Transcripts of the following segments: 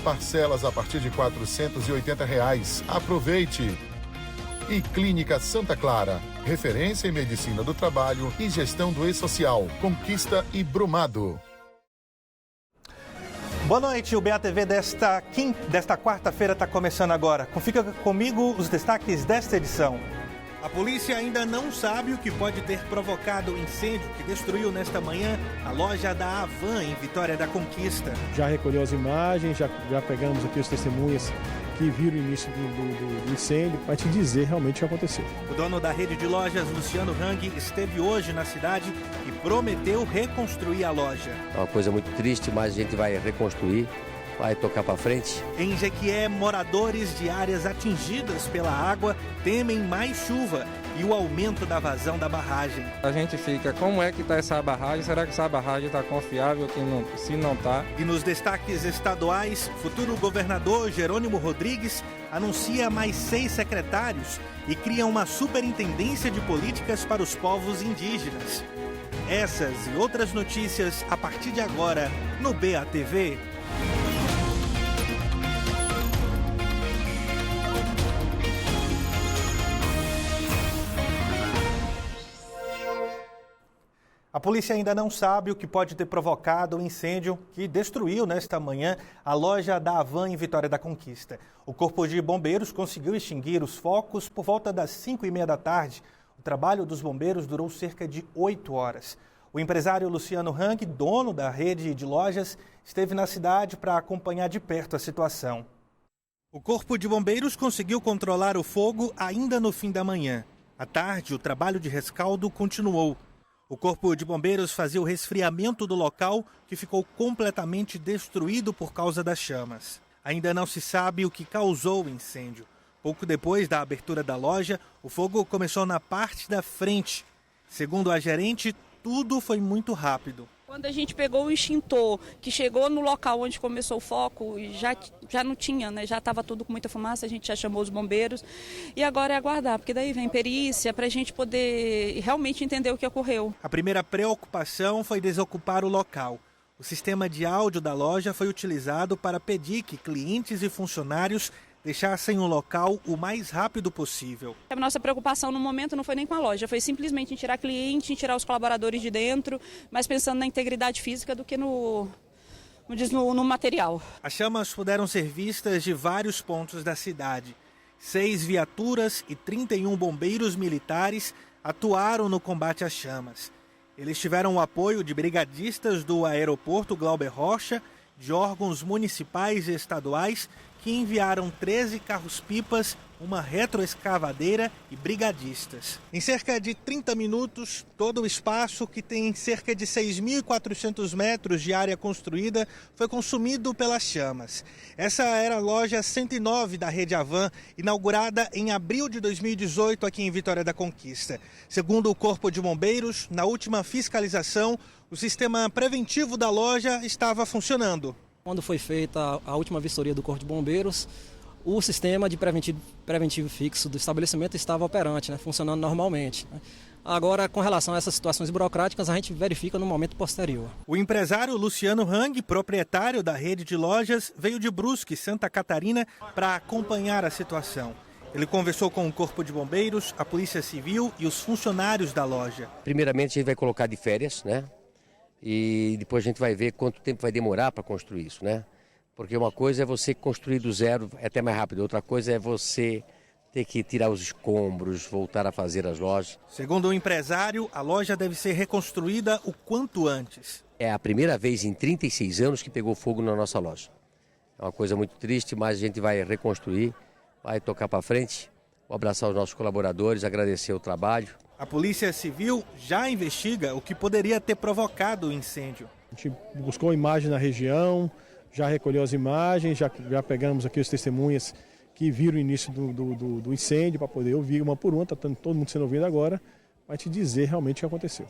Parcelas a partir de R$ 480. Aproveite! E Clínica Santa Clara, referência em medicina do trabalho e gestão do E-Social, Conquista e Brumado. Boa noite, o BATV desta quarta-feira está começando agora. Confira comigo os destaques desta edição. A polícia ainda não sabe o que pode ter provocado o incêndio que destruiu nesta manhã a loja da Avan em Vitória da Conquista. Já recolheu as imagens, já pegamos aqui os testemunhas que viram o início do incêndio para te dizer realmente o que aconteceu. O dono da rede de lojas, Luciano Hang, esteve hoje na cidade e prometeu reconstruir a loja. É uma coisa muito triste, mas a gente vai reconstruir, vai tocar para frente. Em Jequié, moradores de áreas atingidas pela água temem mais chuva e o aumento da vazão da barragem. A gente fica, como é que está essa barragem? Será que essa barragem está confiável? Se não está? E nos destaques estaduais, futuro governador Jerônimo Rodrigues anuncia mais 6 secretários e cria uma superintendência de políticas para os povos indígenas. Essas e outras notícias a partir de agora no BATV. A polícia ainda não sabe o que pode ter provocado o incêndio que destruiu nesta manhã a loja da Avan em Vitória da Conquista. O Corpo de Bombeiros conseguiu extinguir os focos por volta das 5h30 da tarde. O trabalho dos bombeiros durou cerca de 8 horas. O empresário Luciano Hang, dono da rede de lojas, esteve na cidade para acompanhar de perto a situação. O Corpo de Bombeiros conseguiu controlar o fogo ainda no fim da manhã. À tarde, o trabalho de rescaldo continuou. O Corpo de Bombeiros fazia o resfriamento do local, que ficou completamente destruído por causa das chamas. Ainda não se sabe o que causou o incêndio. Pouco depois da abertura da loja, o fogo começou na parte da frente. Segundo a gerente, tudo foi muito rápido. Quando a gente pegou o extintor, que chegou no local onde começou o foco, já não tinha, né? Já estava tudo com muita fumaça, a gente já chamou os bombeiros. E agora é aguardar, porque daí vem perícia para a gente poder realmente entender o que ocorreu. A primeira preocupação foi desocupar o local. O sistema de áudio da loja foi utilizado para pedir que clientes e funcionários deixassem o local o mais rápido possível. A nossa preocupação no momento não foi nem com a loja, foi simplesmente em tirar cliente, em tirar os colaboradores de dentro, mas pensando na integridade física do que no material. As chamas puderam ser vistas de vários pontos da cidade. 6 viaturas e 31 bombeiros militares atuaram no combate às chamas. Eles tiveram o apoio de brigadistas do aeroporto Glauber Rocha, de órgãos municipais e estaduais, que enviaram 13 carros-pipas, uma retroescavadeira e brigadistas. Em cerca de 30 minutos, todo o espaço, que tem cerca de 6.400 metros de área construída, foi consumido pelas chamas. Essa era a loja 109 da Rede Avan, inaugurada em abril de 2018 aqui em Vitória da Conquista. Segundo o Corpo de Bombeiros, na última fiscalização, o sistema preventivo da loja estava funcionando. Quando foi feita a última vistoria do Corpo de Bombeiros, o sistema de preventivo fixo do estabelecimento estava operante, funcionando normalmente. Agora, com relação a essas situações burocráticas, a gente verifica no momento posterior. O empresário Luciano Hang, proprietário da rede de lojas, veio de Brusque, Santa Catarina, para acompanhar a situação. Ele conversou com o Corpo de Bombeiros, a Polícia Civil e os funcionários da loja. Primeiramente, a gente vai colocar de férias, E depois a gente vai ver quanto tempo vai demorar para construir isso, Porque uma coisa é você construir do zero, é até mais rápido. Outra coisa é você ter que tirar os escombros, voltar a fazer as lojas. Segundo o empresário, a loja deve ser reconstruída o quanto antes. É a primeira vez em 36 anos que pegou fogo na nossa loja. É uma coisa muito triste, mas a gente vai reconstruir, vai tocar para frente. Vou abraçar os nossos colaboradores, agradecer o trabalho. A Polícia Civil já investiga o que poderia ter provocado o incêndio. A gente buscou imagem na região, já recolheu as imagens, já pegamos aqui os testemunhas que viram o início do incêndio para poder ouvir uma por uma, está todo mundo sendo ouvido agora, vai te dizer realmente o que aconteceu.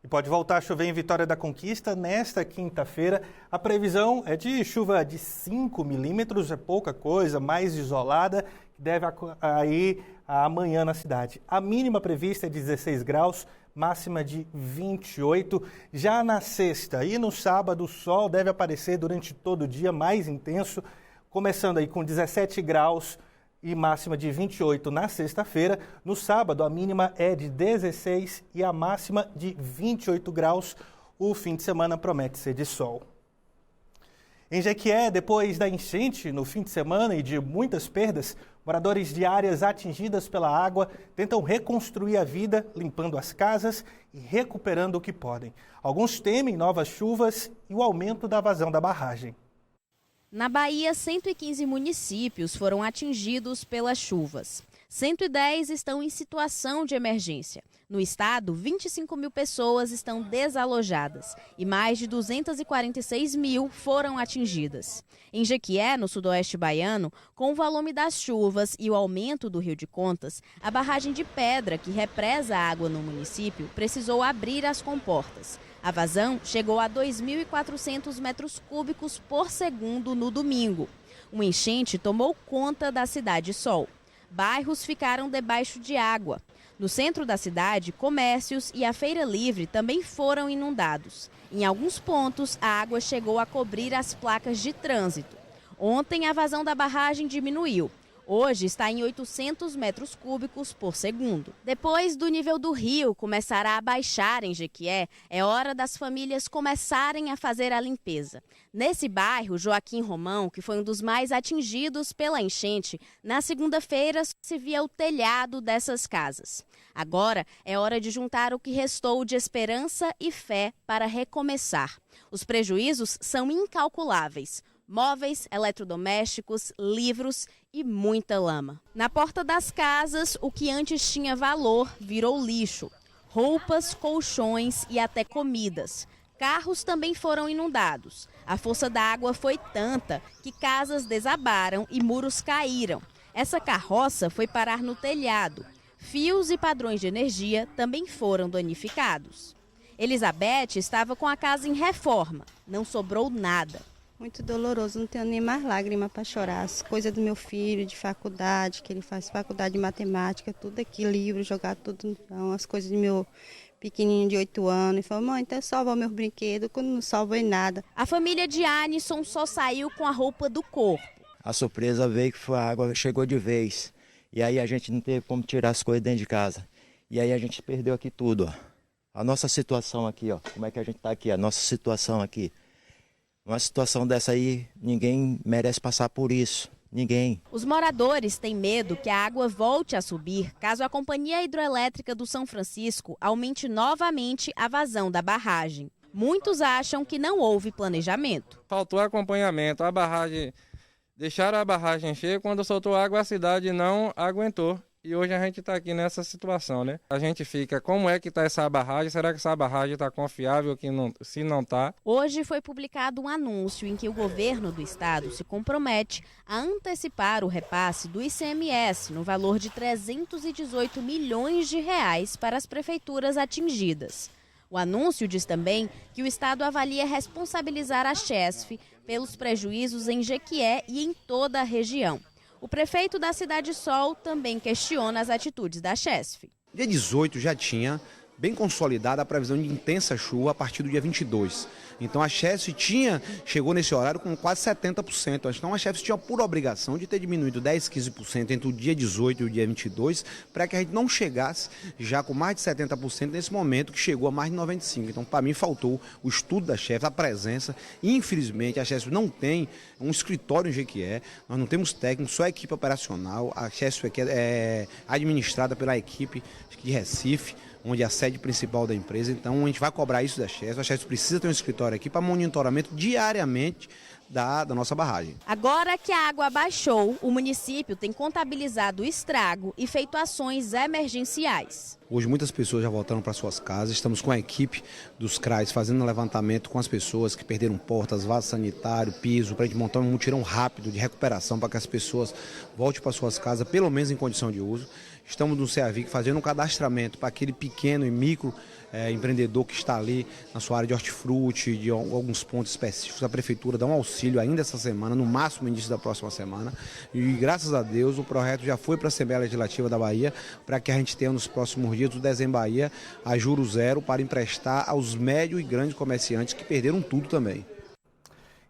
E pode voltar a chover em Vitória da Conquista nesta quinta-feira. A previsão é de chuva de 5 milímetros, é pouca coisa, mais isolada, que deve cair amanhã na cidade. A mínima prevista é 16 graus, máxima de 28. Já na sexta e no sábado, o sol deve aparecer durante todo o dia, mais intenso, começando aí com 17 graus e máxima de 28 na sexta-feira. No sábado, a mínima é de 16 e a máxima de 28 graus. O fim de semana promete ser de sol. Em Jequié, depois da enchente no fim de semana e de muitas perdas, moradores de áreas atingidas pela água tentam reconstruir a vida, limpando as casas e recuperando o que podem. Alguns temem novas chuvas e o aumento da vazão da barragem. Na Bahia, 115 municípios foram atingidos pelas chuvas. 110 estão em situação de emergência. No estado, 25 mil pessoas estão desalojadas e mais de 246 mil foram atingidas. Em Jequié, no sudoeste baiano, com o volume das chuvas e o aumento do Rio de Contas, a barragem de pedra que represa a água no município precisou abrir as comportas. A vazão chegou a 2.400 metros cúbicos por segundo no domingo. Uma enchente tomou conta da Cidade Sol. Bairros ficaram debaixo de água. No centro da cidade, comércios e a Feira Livre também foram inundados. Em alguns pontos, a água chegou a cobrir as placas de trânsito. Ontem, a vazão da barragem diminuiu. Hoje está em 800 metros cúbicos por segundo. Depois do nível do rio começar a baixar em Jequié, é hora das famílias começarem a fazer a limpeza. Nesse bairro, Joaquim Romão, que foi um dos mais atingidos pela enchente, na segunda-feira se via o telhado dessas casas. Agora é hora de juntar o que restou de esperança e fé para recomeçar. Os prejuízos são incalculáveis. Móveis, eletrodomésticos, livros e muita lama. Na porta das casas, o que antes tinha valor virou lixo. Roupas, colchões e até comidas. Carros também foram inundados. A força da água foi tanta que casas desabaram e muros caíram. Essa carroça foi parar no telhado. Fios e padrões de energia também foram danificados. Elizabeth estava com a casa em reforma. Não sobrou nada. Muito doloroso, não tenho nem mais lágrima para chorar. As coisas do meu filho de faculdade, que ele faz faculdade de matemática, tudo aqui, livro, jogar tudo no chão, as coisas do meu pequenininho de 8 anos. E falou, mãe, então salva meus brinquedos, quando não salva em nada. A família de Anisson só saiu com a roupa do corpo. A surpresa veio que a água chegou de vez. E aí a gente não teve como tirar as coisas dentro de casa. E aí a gente perdeu aqui tudo, ó. A nossa situação aqui, ó. Como é que a gente tá aqui? A nossa situação aqui. Uma situação dessa aí, ninguém merece passar por isso. Ninguém. Os moradores têm medo que a água volte a subir caso a Companhia Hidroelétrica do São Francisco aumente novamente a vazão da barragem. Muitos acham que não houve planejamento. Faltou acompanhamento. A barragem, deixaram a barragem encher, quando soltou água a cidade não aguentou. E hoje a gente está aqui nessa situação, né? A gente fica, como é que está essa barragem? Será que essa barragem está confiável? Se não está? Hoje foi publicado um anúncio em que o governo do estado se compromete a antecipar o repasse do ICMS no valor de 318 milhões de reais para as prefeituras atingidas. O anúncio diz também que o estado avalia responsabilizar a Chesf pelos prejuízos em Jequié e em toda a região. O prefeito da Cidade Sol também questiona as atitudes da Chesf. Dia 18 já tinha bem consolidada a previsão de intensa chuva a partir do dia 22. Então a Chesf chegou nesse horário com quase 70%. Então a Chesf tinha por obrigação de ter diminuído 10, 15% entre o dia 18 e o dia 22, para que a gente não chegasse já com mais de 70% nesse momento que chegou a mais de 95%. Então para mim faltou o estudo da Chesf, a presença. Infelizmente a Chesf não tem um escritório em Jequié, nós não temos técnico, só a equipe operacional. A Chesf aqui é administrada pela equipe de Recife, onde é a sede principal da empresa. Então a gente vai cobrar isso da Chesf. A Chesf precisa ter um escritório aqui para monitoramento diariamente da nossa barragem. Agora que a água baixou, o município tem contabilizado o estrago e feito ações emergenciais. Hoje muitas pessoas já voltaram para suas casas. Estamos com a equipe dos CRAs fazendo um levantamento com as pessoas que perderam portas, vaso sanitário, piso, para a gente montar um mutirão rápido de recuperação para que as pessoas voltem para suas casas, pelo menos em condição de uso. Estamos no CEAVIC fazendo um cadastramento para aquele pequeno e micro empreendedor que está ali na sua área de hortifruti, de alguns pontos específicos. A Prefeitura dá um auxílio ainda essa semana, no máximo no início da próxima semana. E graças a Deus o projeto já foi para a Assembleia Legislativa da Bahia, para que a gente tenha nos próximos dias o Dezem Bahia a juros zero para emprestar aos médios e grandes comerciantes que perderam tudo também.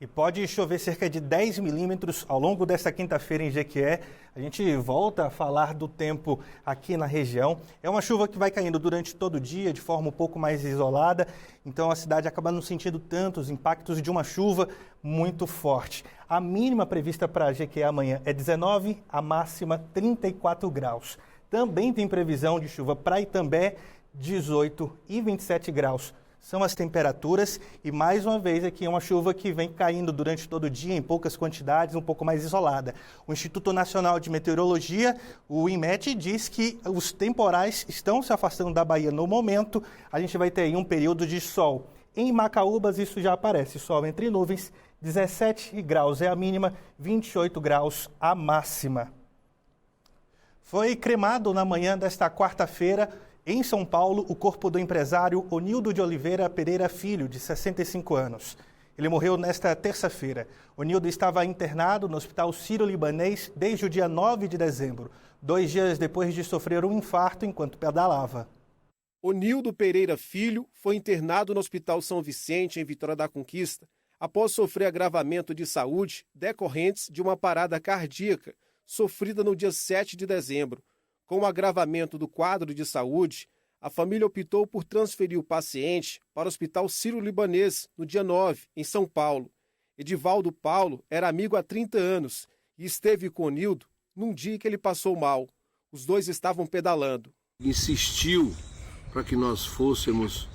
E pode chover cerca de 10 milímetros ao longo desta quinta-feira em Jequié. A gente volta a falar do tempo aqui na região. É uma chuva que vai caindo durante todo o dia, de forma um pouco mais isolada. Então a cidade acaba não sentindo tanto os impactos de uma chuva muito forte. A mínima prevista para Jequié amanhã é 19, a máxima 34 graus. Também tem previsão de chuva para Itambé, 18 e 27 graus. São as temperaturas e, mais uma vez, aqui é uma chuva que vem caindo durante todo o dia, em poucas quantidades, um pouco mais isolada. O Instituto Nacional de Meteorologia, o INMET, diz que os temporais estão se afastando da Bahia no momento. A gente vai ter aí um período de sol. Em Macaúbas, isso já aparece, sol entre nuvens, 17 graus é a mínima, 28 graus a máxima. Foi cremado na manhã desta quarta-feira, em São Paulo, o corpo do empresário Onildo de Oliveira Pereira Filho, de 65 anos. Ele morreu nesta terça-feira. Onildo estava internado no Hospital Sírio-Libanês desde o dia 9 de dezembro, 2 dias depois de sofrer um infarto enquanto pedalava. Onildo Pereira Filho foi internado no Hospital São Vicente, em Vitória da Conquista, após sofrer agravamento de saúde decorrentes de uma parada cardíaca sofrida no dia 7 de dezembro. Com o agravamento do quadro de saúde, a família optou por transferir o paciente para o Hospital Sírio-Libanês no dia 9, em São Paulo. Edivaldo Paulo era amigo há 30 anos e esteve com Onildo num dia que ele passou mal. Os dois estavam pedalando. Insistiu para que nós fôssemos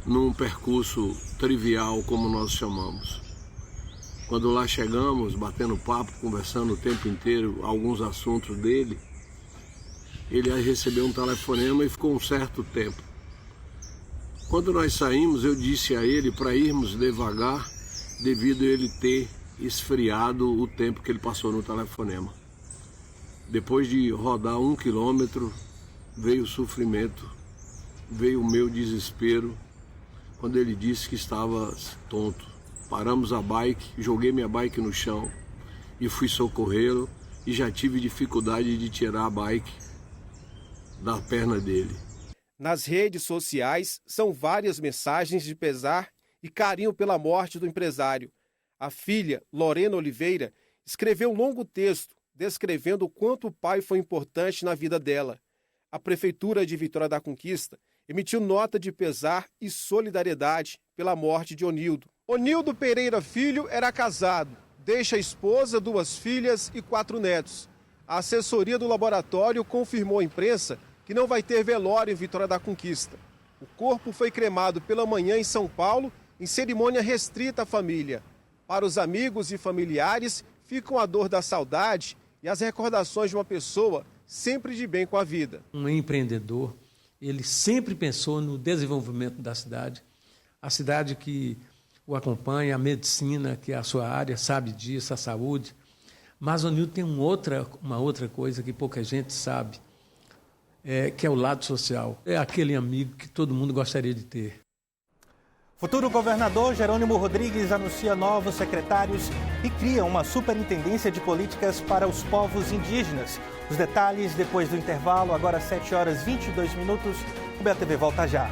num percurso trivial, como nós chamamos. Quando lá chegamos, batendo papo, conversando o tempo inteiro, alguns assuntos dele, ele recebeu um telefonema e ficou um certo tempo. Quando nós saímos, eu disse a ele para irmos devagar, devido a ele ter esfriado o tempo que ele passou no telefonema. Depois de rodar 1 quilômetro, veio o sofrimento, veio o meu desespero, quando ele disse que estava tonto. Paramos a bike, joguei minha bike no chão e fui socorrê-lo, e já tive dificuldade de tirar a bike da perna dele. Nas redes sociais são várias mensagens de pesar e carinho pela morte do empresário. A filha, Lorena Oliveira, escreveu um longo texto descrevendo o quanto o pai foi importante na vida dela. A Prefeitura de Vitória da Conquista emitiu nota de pesar e solidariedade pela morte de Onildo. Onildo Pereira Filho era casado, deixa a esposa, 2 filhas e 4 netos. A assessoria do laboratório confirmou à imprensa que não vai ter velório em Vitória da Conquista. O corpo foi cremado pela manhã em São Paulo, em cerimônia restrita à família. Para os amigos e familiares, ficam a dor da saudade e as recordações de uma pessoa sempre de bem com a vida. Um empreendedor, ele sempre pensou no desenvolvimento da cidade, a cidade que o acompanha, a medicina, que é a sua área, sabe disso, a saúde. Mas o Onildo tem uma outra coisa que pouca gente sabe, que é o lado social. É aquele amigo que todo mundo gostaria de ter. Futuro governador Jerônimo Rodrigues anuncia novos secretários e cria uma superintendência de políticas para os povos indígenas. Os detalhes depois do intervalo, agora 7h22. O BATV volta já.